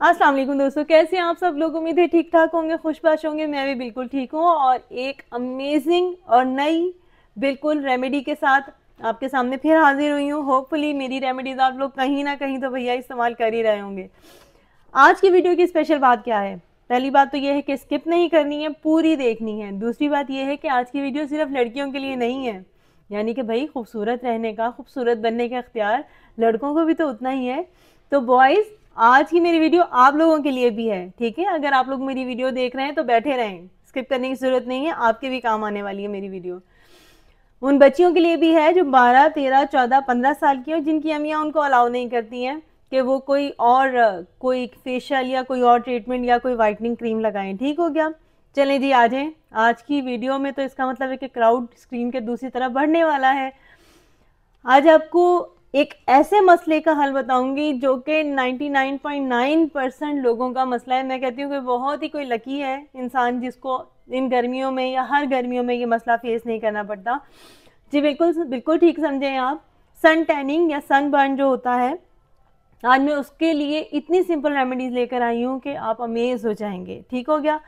अस्सलाम वालेकुम दोस्तों, कैसे हैं आप सब लोग। उम्मीद है ठीक ठाक होंगे, खुशबाश होंगे। मैं भी बिल्कुल ठीक हूँ और एक अमेजिंग और नई बिल्कुल रेमेडी के साथ आपके सामने फिर हाजिर हुई हूँ। होपफुली मेरी रेमेडीज आप लोग कहीं ना कहीं तो भैया इस्तेमाल कर ही रहे होंगे। आज की वीडियो की स्पेशल बात क्या है? पहली बात तो यह है कि स्किप नहीं करनी है, पूरी देखनी है। दूसरी बात यह है कि आज की वीडियो सिर्फ लड़कियों के लिए नहीं है, यानी कि भाई खूबसूरत रहने का, खूबसूरत बनने का इख्तियार लड़कों को भी तो उतना ही है। तो बॉयज़, आज की मेरी वीडियो आप लोगों के लिए भी है, ठीक है। अगर आप लोग मेरी वीडियो देख रहे हैं तो बैठे रहें, स्किप करने की जरूरत नहीं है, आपके भी काम आने वाली है मेरी वीडियो। उन बच्चियों के लिए भी है जो 12, 13, 14, 15 साल की हो, जिनकी अम्मियाँ उनको अलाउ नहीं करती हैं कि वो कोई फेशियल या कोई और ट्रीटमेंट या कोई वाइटनिंग क्रीम लगाएं। ठीक हो गया? चलें जी, आ जाएं आज की वीडियो में। तो इसका मतलब है कि क्राउड स्क्रीन के दूसरी तरफ बढ़ने वाला है। आज आपको एक ऐसे मसले का हल बताऊंगी जो कि 99.9% लोगों का मसला है। मैं कहती हूँ कि बहुत ही कोई लकी है इंसान जिसको इन गर्मियों में या हर गर्मियों में ये मसला फेस नहीं करना पड़ता। जी बिल्कुल बिल्कुल ठीक समझें आप। सन टैनिंग या सन बर्न जो होता है, आज मैं उसके लिए इतनी सिंपल रेमेडीज लेकर आई हूँ कि आप अमेज हो जाएंगे। ठीक हो गया?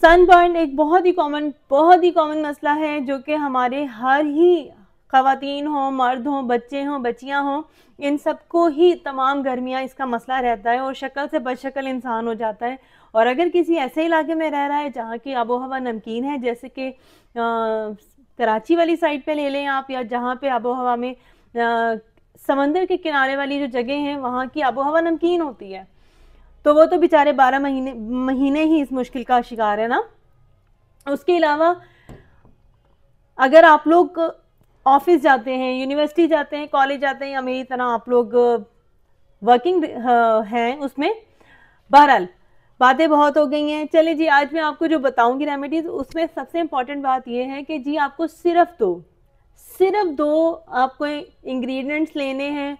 सनबर्न एक बहुत ही कॉमन मसला है जो कि हमारे हर ही ख़वातीन हो, मर्द हो, बच्चे हों, बच्चियां हों, इन सबको ही तमाम गर्मियां इसका मसला रहता है और शक्ल से बदशक्ल इंसान हो जाता है। और अगर किसी ऐसे इलाके में रह रहा है जहाँ की आबो हवा नमकीन है, जैसे कि कराची वाली साइड पे ले लें आप, या जहाँ पे आबो हवा में समंदर के किनारे वाली जो जगह हैं वहाँ की आबो हवा नमकीन होती है, तो वो तो बेचारे 12 महीने ही इस मुश्किल का शिकार है ना। उसके अलावा अगर आप लोग ऑफिस जाते हैं, यूनिवर्सिटी जाते हैं, कॉलेज जाते हैं, या मेरी तरह आप लोग वर्किंग हैं उसमें, बहरहाल बातें बहुत हो गई हैं। चले जी, आज मैं आपको जो बताऊंगी रेमेडीज, उसमें सबसे इंपॉर्टेंट बात यह है कि जी आपको सिर्फ दो आपको इंग्रेडिएंट्स लेने हैं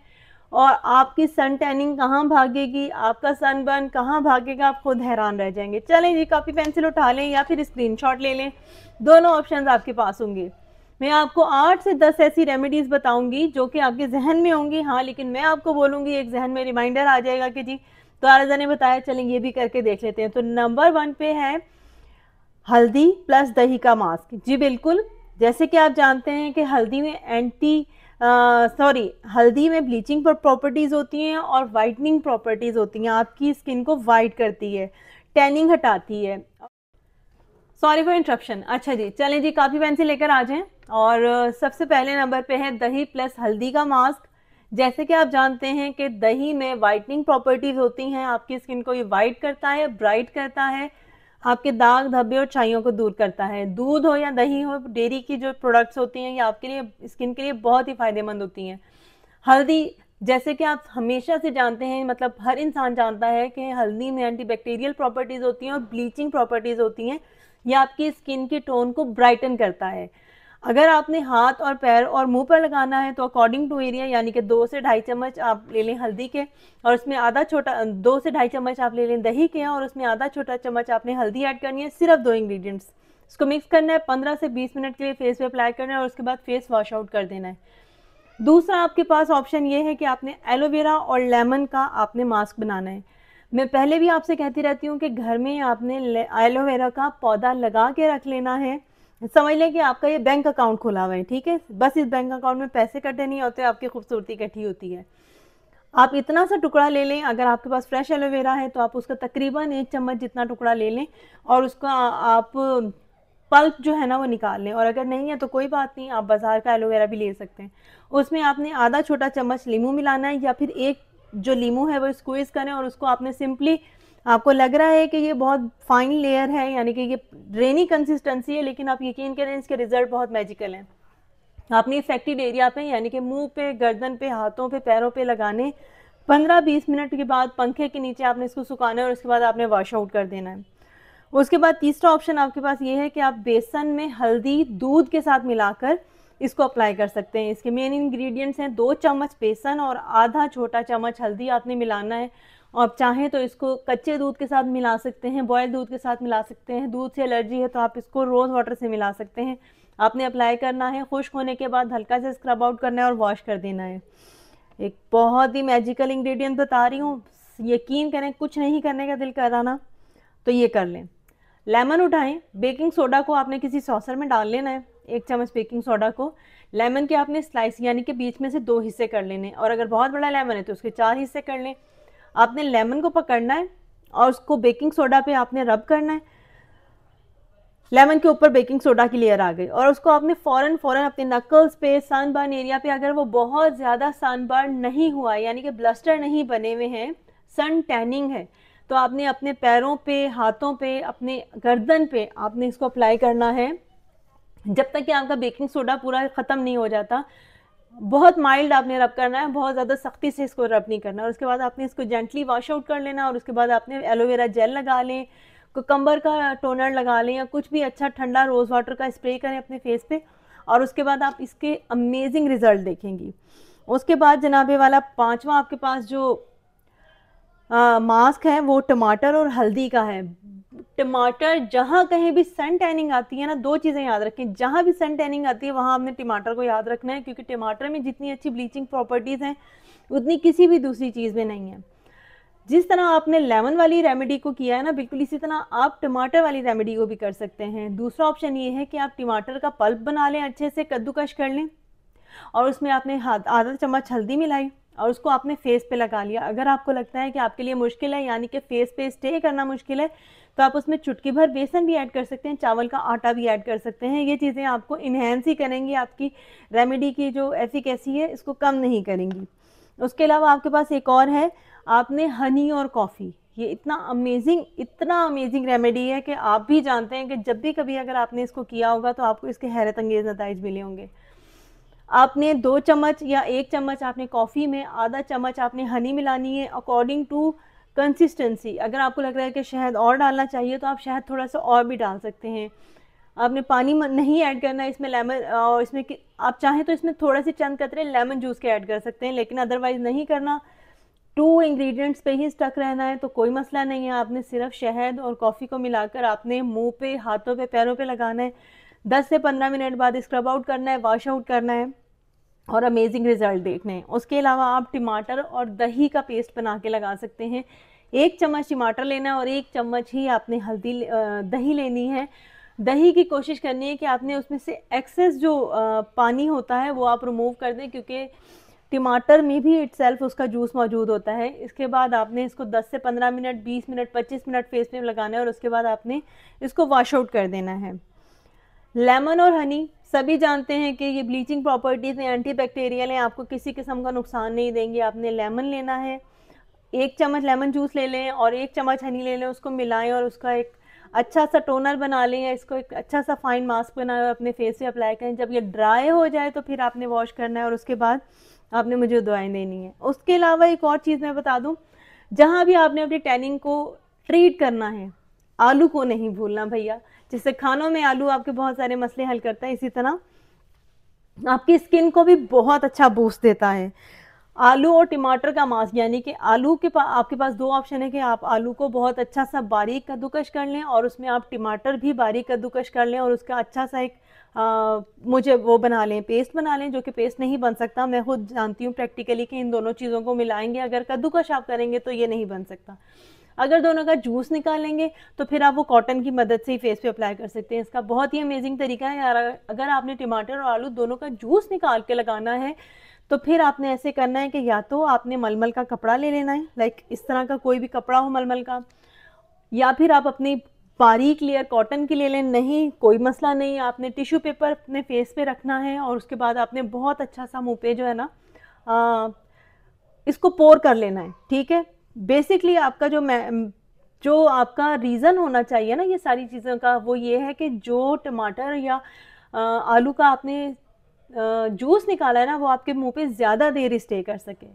और आपकी सन टैनिंग कहाँ भागेगी, आपका सन बर्न कहाँ भागेगा, आप खुद हैरान रह जाएंगे। चलें जी, कॉपी पेंसिल उठा लें या फिर स्क्रीनशॉट ले लें, दोनों ऑप्शंस आपके पास होंगे। मैं आपको 8 से 10 ऐसी रेमेडीज बताऊंगी जो कि आपके जहन में होंगी, हाँ, लेकिन मैं आपको बोलूंगी एक जहन में रिमाइंडर आ जाएगा कि जी तो आरज़ा ने बताया, चलें ये भी करके देख लेते हैं। तो नंबर 1 पे है हल्दी प्लस दही का मास्क। जी बिल्कुल, जैसे कि आप जानते हैं कि हल्दी में ब्लीचिंग प्रॉपर्टीज़ होती हैं और वाइटनिंग प्रॉपर्टीज़ होती हैं। आपकी स्किन को वाइट करती है, टैनिंग हटाती है। Sorry for interruption. अच्छा जी, चलें जी, काफ़ी पेंसिल लेकर आ जाएं। और सबसे पहले नंबर पे है दही प्लस हल्दी का मास्क। जैसे कि आप जानते हैं कि दही में वाइटनिंग प्रॉपर्टीज़ होती हैं, आपकी स्किन को ये वाइट करता है, ब्राइट करता है, आपके दाग धब्बे और छाइयों को दूर करता है। दूध हो या दही हो, डेयरी की जो प्रोडक्ट्स होती हैं ये आपके लिए, स्किन के लिए बहुत ही फायदेमंद होती हैं। हल्दी, जैसे कि आप हमेशा से जानते हैं, मतलब हर इंसान जानता है कि हल्दी में एंटीबैक्टीरियल प्रॉपर्टीज़ होती हैं और ब्लीचिंग प्रॉपर्टीज़ होती हैं। ये आपकी स्किन के टोन को ब्राइटन करता है। अगर आपने हाथ और पैर और मुंह पर लगाना है तो अकॉर्डिंग टू एरिया, यानी कि 2 से 2.5 चम्मच आप ले लें हल्दी के, और उसमें 2 से 2.5 चम्मच आप ले लें दही के, और उसमें आधा छोटा चम्मच आपने हल्दी ऐड करनी है। सिर्फ 2 इंग्रेडिएंट्स, इसको मिक्स करना है, 15 से 20 मिनट के लिए फेस पे अप्लाई करना है और उसके बाद फेस वॉश आउट कर देना है। दूसरा आपके पास ऑप्शन ये है कि आपने एलोवेरा और लेमन का आपने मास्क बनाना है। मैं पहले भी आपसे कहती रहती हूँ कि घर में आपने एलोवेरा का पौधा लगा के रख लेना है। समझ लें कि आपका ये बैंक अकाउंट खुला हुआ है, ठीक है। बस इस बैंक अकाउंट में पैसे इकट्ठे नहीं होते, आपकी खूबसूरती इकट्ठी होती है। आप इतना सा टुकड़ा ले लें, अगर आपके पास फ्रेश एलोवेरा है तो आप उसका तकरीबन 1 चम्मच जितना टुकड़ा ले लें और उसका आप पल्प जो है ना वो निकाल लें। और अगर नहीं है तो कोई बात नहीं, आप बाजार का एलोवेरा भी ले सकते हैं। उसमें आपने आधा छोटा चम्मच लीमू मिलाना है, या फिर एक जो लीमू है वो स्क्वीज करें और उसको आपने सिंपली, आपको लग रहा है कि ये बहुत फाइन लेयर है, यानी कि ये रेनी कंसिस्टेंसी है, लेकिन आप यकीन करें इसके रिजल्ट बहुत मैजिकल हैं। आपने इफेक्टेड एरिया पे, यानी कि मुंह पे, गर्दन पे, हाथों पे, पैरों पे लगाने, 15-20 मिनट के बाद पंखे के नीचे आपने इसको सुखाना है और उसके बाद आपने वॉश आउट कर देना है। उसके बाद तीसरा ऑप्शन आपके पास ये है कि आप बेसन में हल्दी दूध के साथ मिलाकर इसको अप्लाई कर सकते हैं। इसके मेन इंग्रेडिएंट्स हैं 2 चम्मच बेसन और आधा छोटा चम्मच हल्दी आपने मिलाना है। और चाहें तो इसको कच्चे दूध के साथ मिला सकते हैं, बॉयल दूध के साथ मिला सकते हैं। दूध से एलर्जी है तो आप इसको रोज़ वाटर से मिला सकते हैं। आपने अप्लाई करना है, खुश्क होने के बाद हल्का से स्क्रब आउट करना है और वॉश कर देना है। एक बहुत ही मैजिकल इंग्रेडिएंट बता रही हूँ, यकीन करें कुछ नहीं करने का दिल कर रहा ना, तो ये कर लें। लेमन उठाएं, बेकिंग सोडा को आपने किसी सॉसर में डाल लेना है, 1 चम्मच बेकिंग सोडा को। लेमन के आपने स्लाइस यानी कि बीच में से 2 हिस्से कर लेने, और अगर बहुत बड़ा लेमन है तो उसके 4 हिस्से कर लें। आपने लेमन को पकड़ना है और उसको बेकिंग सोडा पे आपने रब करना है। लेमन के ऊपर बेकिंग सोडा की लेयर आ गई, और उसको आपने फ़ौरन अपने नकल्स पे, सनबर्न एरिया पे, अगर वो बहुत ज़्यादा सनबर्न नहीं हुआ यानी कि ब्लस्टर नहीं बने हुए हैं, सन टैनिंग है, तो आपने अपने पैरों पे, हाथों पे, अपने गर्दन पे आपने इसको अप्लाई करना है जब तक कि आपका बेकिंग सोडा पूरा ख़त्म नहीं हो जाता। बहुत माइल्ड आपने रब करना है, बहुत ज़्यादा सख्ती से इसको रब नहीं करना। और उसके बाद आपने इसको जेंटली वॉश आउट कर लेना, और उसके बाद आपने एलोवेरा जेल लगा लें, कुकम्बर का टोनर लगा लें, या कुछ भी अच्छा ठंडा रोज़ वाटर का स्प्रे करें अपने फेस पे, और उसके बाद आप इसके अमेजिंग रिजल्ट देखेंगी। उसके बाद जनाबे वाला 5वां आपके पास जो मास्क है वो टमाटर और हल्दी का है। टमाटर, जहाँ कहीं भी सन टैनिंग आती है ना, 2 चीज़ें याद रखें, जहाँ भी सन टैनिंग आती है वहाँ आपने टमाटर को याद रखना है, क्योंकि टमाटर में जितनी अच्छी ब्लीचिंग प्रॉपर्टीज़ हैं उतनी किसी भी दूसरी चीज़ में नहीं है। जिस तरह आपने लेमन वाली रेमेडी को किया है ना, बिल्कुल इसी तरह आप टमाटर वाली रेमेडी को भी कर सकते हैं। दूसरा ऑप्शन ये है कि आप टमाटर का पल्प बना लें, अच्छे से कद्दूकश कर लें, और उसमें आपने आधा चम्मच हल्दी मिलाई और उसको आपने फेस पे लगा लिया। अगर आपको लगता है कि आपके लिए मुश्किल है, यानी कि फेस पे स्टे करना मुश्किल है, तो आप उसमें चुटकी भर बेसन भी ऐड कर सकते हैं, चावल का आटा भी ऐड कर सकते हैं। ये चीज़ें आपको इन्हेंस ही करेंगी, आपकी रेमेडी की जो एफिकेसी है इसको कम नहीं करेंगी। उसके अलावा आपके पास एक और है, आपने हनी और कॉफ़ी, ये इतना अमेजिंग रेमेडी है कि आप भी जानते हैं कि जब भी कभी अगर आपने इसको किया होगा तो आपको इसके हैरत अंगेज़ नताइज मिले होंगे। आपने 2 चम्मच या 1 चम्मच आपने कॉफ़ी में, आधा चम्मच आपने हनी मिलानी है, अकॉर्डिंग टू कंसिस्टेंसी। अगर आपको लग रहा है कि शहद और डालना चाहिए तो आप शहद थोड़ा सा और भी डाल सकते हैं। आपने पानी नहीं ऐड करना इसमें, लेमन, और इसमें आप चाहें तो इसमें थोड़े से चंद कतरे लेमन जूस के ऐड कर सकते हैं, लेकिन अदरवाइज़ नहीं करना। 2 इंग्रेडिएंट्स पे ही स्टक रहना है तो कोई मसला नहीं है। आपने सिर्फ शहद और कॉफ़ी को मिलाकर आपने मुंह पे, हाथों पे, पैरों पे लगाना है। 10 से 15 मिनट बाद स्क्रब आउट करना है, वॉश आउट करना है, और अमेजिंग रिजल्ट देखने हैं। उसके अलावा आप टमाटर और दही का पेस्ट बना के लगा सकते हैं। 1 चम्मच टमाटर लेना है और 1 चम्मच ही आपने दही लेनी है। दही की कोशिश करनी है कि आपने उसमें से एक्सेस जो पानी होता है वो आप रिमूव कर दें, क्योंकि टमाटर में भी इटसेल्फ उसका जूस मौजूद होता है। इसके बाद आपने इसको 10 से 15 मिनट, 20 मिनट, 25 मिनट फेस पे लगाना है, और उसके बाद आपने इसको वॉश आउट कर देना है। लेमन और हनी सभी जानते हैं कि ये ब्लीचिंग प्रॉपर्टीज़ हैं, एंटीबैक्टीरियल हैं, आपको किसी किस्म का नुकसान नहीं देंगे। आपने लेमन लेना है, 1 चम्मच लेमन जूस ले लें और 1 चम्मच हनी ले लें, उसको मिलाएं और उसका एक अच्छा सा टोनर बना लें, या इसको एक अच्छा सा फाइन मास्क बनाए और अपने फेस पे अप्लाई करें। जब ये ड्राई हो जाए तो फिर आपने वॉश करना है, और उसके बाद आपने मुझे दवाएं देनी है। उसके अलावा एक और चीज़ मैं बता दूं, जहाँ भी आपने अपनी टैनिंग को ट्रीट करना है, आलू को नहीं भूलना भैया। जिससे खानों में आलू आपके बहुत सारे मसले हल करता है, इसी तरह आपकी स्किन को भी बहुत अच्छा बूस्ट देता है। आलू और टमाटर का मास्क, यानी कि आलू के पास, आपके पास 2 ऑप्शन है कि आप आलू को बहुत अच्छा सा बारीक कद्दूकश कर लें, और उसमें आप टमाटर भी बारीक कद्दूकश कर लें, और उसका अच्छा सा एक मुझे वो बना लें, पेस्ट बना लें, जो कि पेस्ट नहीं बन सकता। मैं खुद जानती हूँ प्रैक्टिकली कि इन दोनों चीज़ों को मिलाएंगे अगर कद्दूकश आप करेंगे तो ये नहीं बन सकता। अगर दोनों का जूस निकालेंगे तो फिर आप वो कॉटन की मदद से ही फेस पे अप्लाई कर सकते हैं। इसका बहुत ही अमेजिंग तरीका है यार। अगर आपने टमाटर और आलू दोनों का जूस निकाल के लगाना है तो फिर आपने ऐसे करना है कि या तो आपने मलमल का कपड़ा ले लेना है, लाइक इस तरह का कोई भी कपड़ा हो मलमल का, या फिर आप अपनी बारीक लेयर कॉटन की ले लें, नहीं कोई मसला नहीं, आपने टिश्यू पेपर अपने फेस पे रखना है, और उसके बाद आपने बहुत अच्छा सा मुंह पे जो है ना इसको पोर कर लेना है। ठीक है, बेसिकली आपका जो आपका रीज़न होना चाहिए ना ये सारी चीज़ों का, वो ये है कि जो टमाटर या आलू का आपने जूस निकाला है ना, वो आपके मुंह पे ज़्यादा देर स्टे कर सके।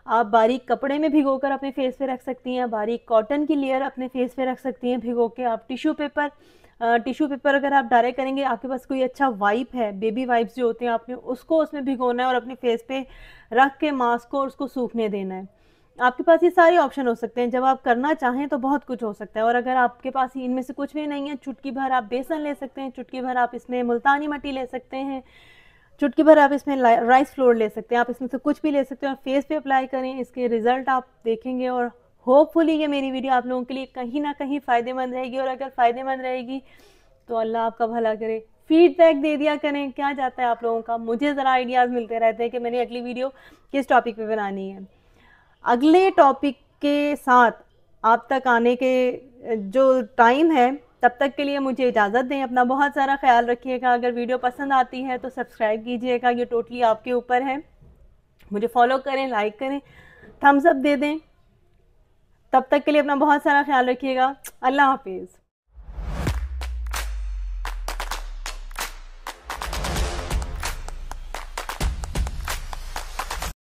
आप बारीक कपड़े में भिगोकर अपने फेस पे रख सकती हैं, बारीक कॉटन की लेयर अपने फेस पे रख सकती हैं भिगो के। आप टिश्यू पेपर अगर आप डायरेक्ट करेंगे, आपके पास कोई अच्छा वाइप है, बेबी वाइप्स जो होते हैं, आपने उसको उसमें भिगोना है और अपने फेस पे रख के मास्क को और उसको सूखने देना है। आपके पास ये सारे ऑप्शन हो सकते हैं, जब आप करना चाहें तो बहुत कुछ हो सकता है। और अगर आपके पास इनमें से कुछ भी नहीं है, चुटकी भर आप बेसन ले सकते हैं, चुटकी भर आप इसमें मुल्तानी मिट्टी ले सकते हैं, चुटकी भर आप इसमें राइस फ्लोर ले सकते हैं, आप इसमें से कुछ भी ले सकते हैं और फेस पे अप्लाई करें। इसके रिजल्ट आप देखेंगे और होपफुली ये मेरी वीडियो आप लोगों के लिए कहीं ना कहीं फ़ायदेमंद रहेगी, और अगर फ़ायदेमंद रहेगी तो अल्लाह आपका भला करे। फीडबैक दे दिया करें, क्या जाता है आप लोगों का, मुझे ज़रा आइडियाज़ मिलते रहते हैं कि मैंने अगली वीडियो किस टॉपिक पे बनानी है। अगले टॉपिक के साथ आप तक आने के जो टाइम है, तब तक के लिए मुझे इजाज़त दें। अपना बहुत सारा ख्याल रखिएगा। अगर वीडियो पसंद आती है तो सब्सक्राइब कीजिएगा, ये टोटली आपके ऊपर है। मुझे फॉलो करें, लाइक करें, थम्स अप दे दें। तब तक के लिए अपना बहुत सारा ख्याल रखिएगा। अल्लाह हाफिज़।